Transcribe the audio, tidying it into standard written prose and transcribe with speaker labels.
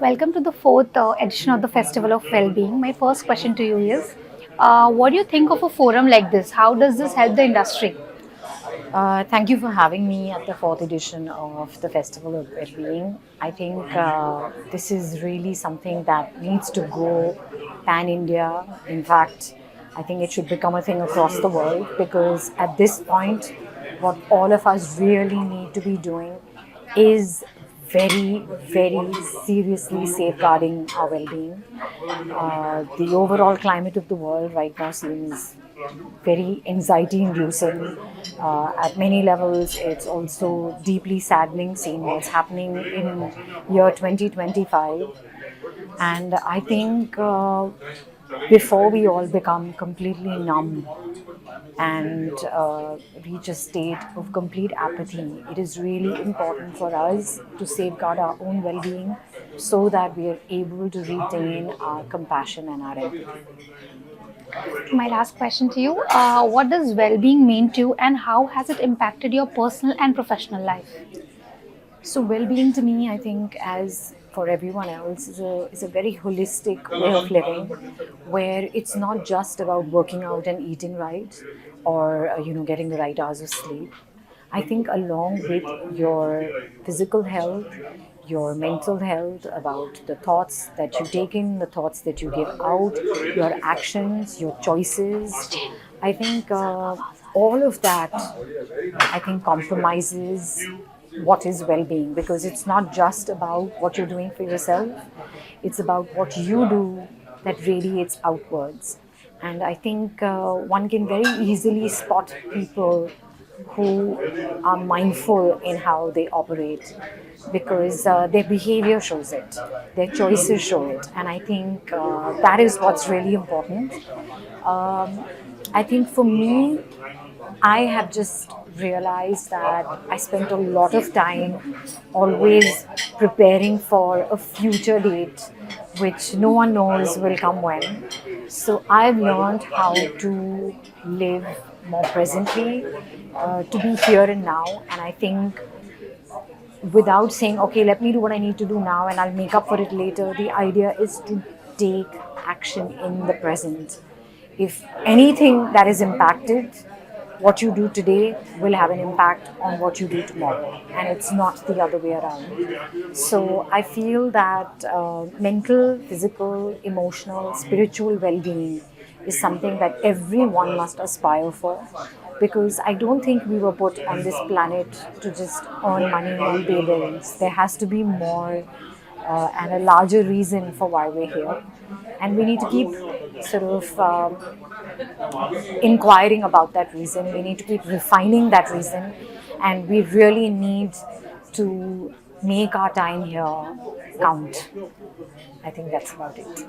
Speaker 1: Welcome to the fourth edition of the Festival of Wellbeing. My first question to you is what do you think of a forum like this? How does this help the industry?
Speaker 2: Thank you for having me at the fourth edition of the Festival of Wellbeing. I think this is really something that needs to go pan India. In fact, I think it should become a thing across the world because at this point, what all of us really need to be doing is very seriously safeguarding our well being. The overall climate of the world right now seems very anxiety inducing. At many levels, it's also deeply saddening seeing what's happening in year 2025. And I think before we all become completely numb and reach a state of complete apathy, it is really important for us to safeguard our own well being so that we are able to retain our compassion and our empathy.
Speaker 1: My last question to you what does well being mean to you, and how has it impacted your personal and professional life?
Speaker 2: So, well being to me, I think, as for everyone else, is a very holistic way of living where it's not just about working out and eating right or, getting the right hours of sleep. I think, along with your physical health, your mental health, about the thoughts that you take in, the thoughts that you give out, your actions, your choices. I think all of that, I think, compromises what is well-being, because it's not just about what you're doing for yourself, it's about what you do that radiates outwards. And I think one can very easily spot people who are mindful in how they operate because their behavior shows it, their choices show it. And I think that is what's really important. I think for me, I have just realized that I spent a lot of time always preparing for a future date, which no one knows will come when. So I've learned how to live more presently, to be here and now. And I think without saying, okay, let me do what I need to do now and I'll make up for it later, the idea is to take action in the present. If anything that is impacted, what you do today will have an impact on what you do tomorrow, and it's not the other way around. So I feel that mental, physical, emotional, spiritual well being is something that everyone must aspire for, because I don't think we were put on this planet to just earn money and pay bills. There has to be more and a larger reason for why we're here. And we need to keep sort of inquiring about that reason. We need to keep refining that reason. And we really need to make our time here count. I think that's about it.